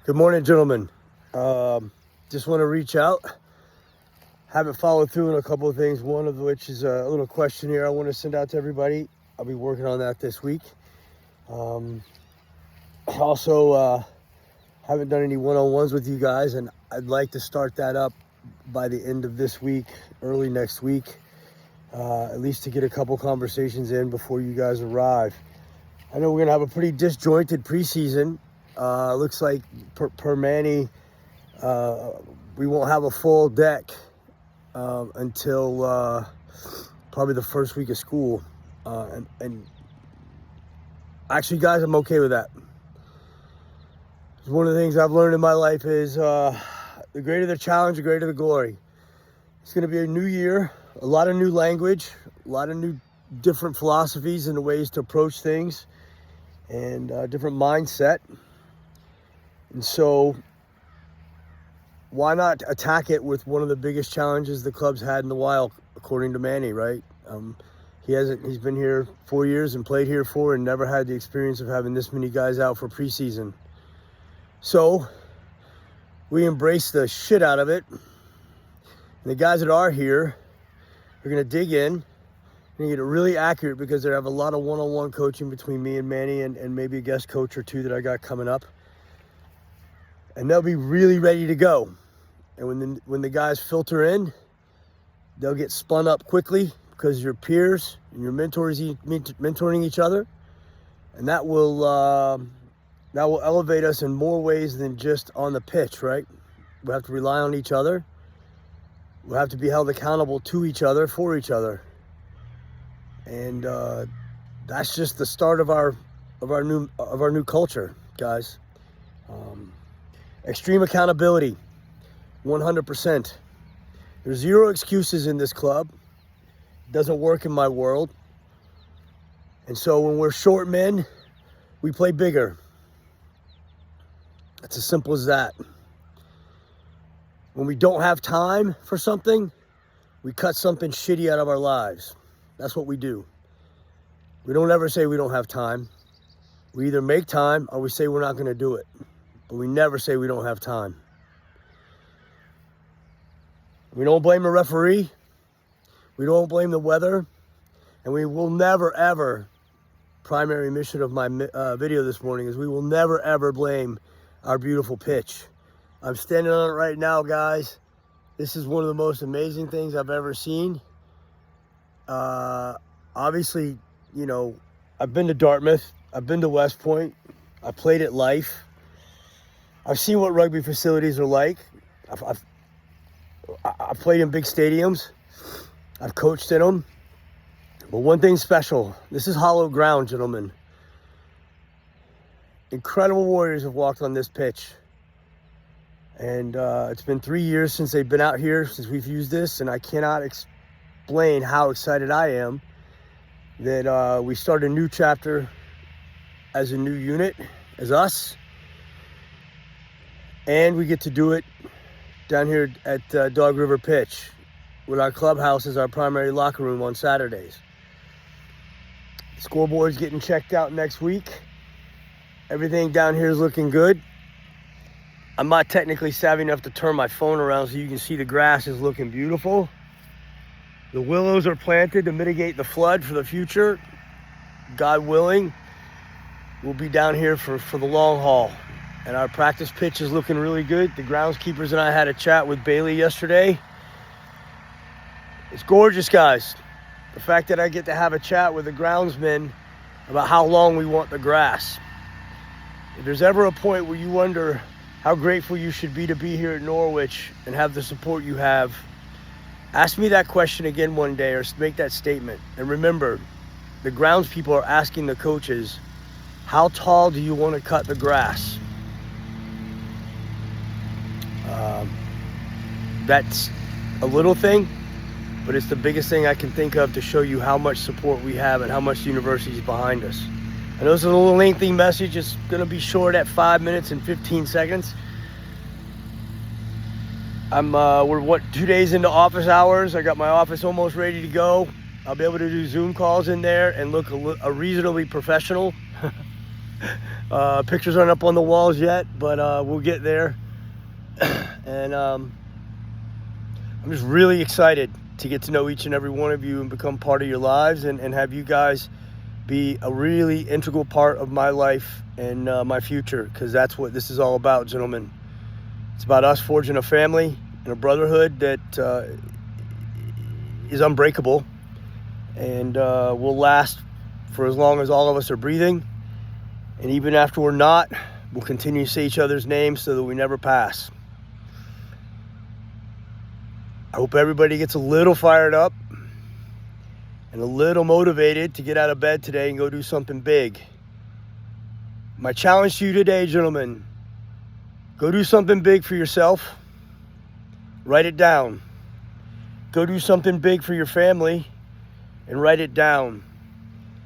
Good morning, gentlemen. Just want to reach out. Haven't followed through on a couple of things, one of which is a little questionnaire I want to send out to everybody. I'll be working on that this week. Also, haven't done any one-on-ones with you guys, and I'd like to start that up by the end of this week, early next week, at least to get a couple conversations in before you guys arrive. I know we're going to have a pretty disjointed preseason. Looks like per Manny, we won't have a full deck until probably the first week of school. And actually, guys, I'm okay with that. One of the things I've learned in my life is the greater the challenge, the greater the glory. It's going to be a new year, a lot of new language, a lot of new different philosophies and ways to approach things, and different mindset. And so why not attack it with one of the biggest challenges the club's had in a while, according to Manny, right? He's been here 4 years and played here 4 and never had the experience of having this many guys out for preseason. So we embrace the shit out of it. And the guys that are here are going to dig in and get it really accurate, because they have a lot of one-on-one coaching between me and Manny and maybe a guest coach or two that I got coming up. And they'll be really ready to go. And when the guys filter in, they'll get spun up quickly because you're peers and you're mentoring each other. And that will elevate us in more ways than just on the pitch, right? We have to rely on each other. We have to be held accountable to each other, for each other. And that's just the start of our new culture, guys. Extreme accountability, 100%. There's zero excuses in this club. It doesn't work in my world. And so when we're short men, we play bigger. It's as simple as that. When we don't have time for something, we cut something shitty out of our lives. That's what we do. We don't ever say we don't have time. We either make time or we say we're not going to do it. But we never say we don't have time. We don't blame a referee. We don't blame the weather. And we will never, ever, primary mission of my video this morning is we will never, ever blame our beautiful pitch. I'm standing on it right now, guys. This is one of the most amazing things I've ever seen. Obviously, you know, I've been to Dartmouth. I've been to West Point. I played at Life. I've seen what rugby facilities are like. I've played in big stadiums. I've coached in them. But one thing's special. This is hollow ground, gentlemen. Incredible warriors have walked on this pitch. And it's been 3 years since they've been out here, since we've used this. And I cannot explain how excited I am that we start a new chapter as a new unit, as us. And we get to do it down here at Dog River Pitch, with our clubhouse as our primary locker room on Saturdays. The scoreboard's getting checked out next week. Everything down here is looking good. I'm not technically savvy enough to turn my phone around so you can see the grass is looking beautiful. The willows are planted to mitigate the flood for the future. God willing, we'll be down here for the long haul. And our practice pitch is looking really good. The groundskeepers and I had a chat with Bailey yesterday. It's gorgeous, guys. The fact that I get to have a chat with the groundsmen about how long we want the grass. If there's ever a point where you wonder how grateful you should be to be here at Norwich and have the support you have, ask me that question again one day, or make that statement. And remember, the grounds people are asking the coaches, how tall do you want to cut the grass? That's a little thing, but it's the biggest thing I can think of to show you how much support we have and how much the university is behind us. I know it's a little lengthy message. It's going to be short at 5 minutes and 15 seconds. We're 2 days into office hours. I got my office almost ready to go. I'll be able to do Zoom calls in there and look a reasonably professional. Pictures aren't up on the walls yet, but we'll get there. And I'm just really excited to get to know each and every one of you and become part of your lives, and have you guys be a really integral part of my life and my future, because that's what this is all about, gentlemen. It's about us forging a family and a brotherhood that is unbreakable and will last for as long as all of us are breathing. And even after we're not, we'll continue to say each other's names so that we never pass. I hope everybody gets a little fired up and a little motivated to get out of bed today and go do something big. My challenge to you today, gentlemen, go do something big for yourself. Write it down. Go do something big for your family and write it down.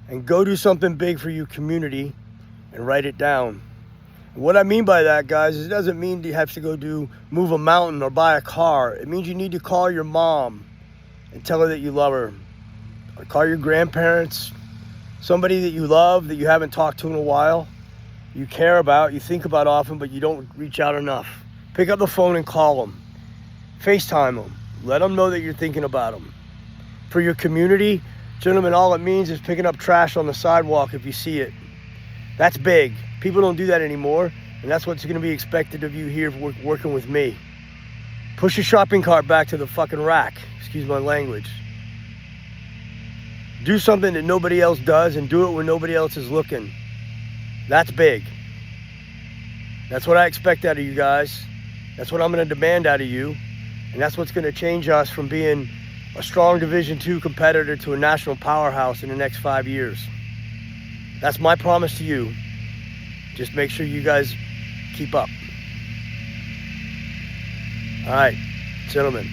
And go do something big for your community and write it down. What I mean by that, guys, is it doesn't mean you have to go move a mountain or buy a car. It means you need to call your mom and tell her that you love her. Or call your grandparents, somebody that you love, that you haven't talked to in a while, you care about, you think about often, but you don't reach out enough. Pick up the phone and call them. FaceTime them. Let them know that you're thinking about them. For your community, gentlemen, all it means is picking up trash on the sidewalk if you see it. That's big. People don't do that anymore, and that's what's going to be expected of you here working with me. Push your shopping cart back to the fucking rack. Excuse my language. Do something that nobody else does, and do it when nobody else is looking. That's big. That's what I expect out of you guys. That's what I'm going to demand out of you, and that's what's going to change us from being a strong Division II competitor to a national powerhouse in the next 5 years. That's my promise to you. Just make sure you guys keep up. All right, gentlemen,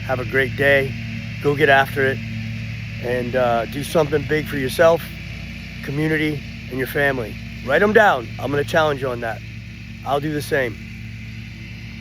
have a great day. Go get after it and do something big for yourself, community, and your family. Write them down. I'm going to challenge you on that. I'll do the same.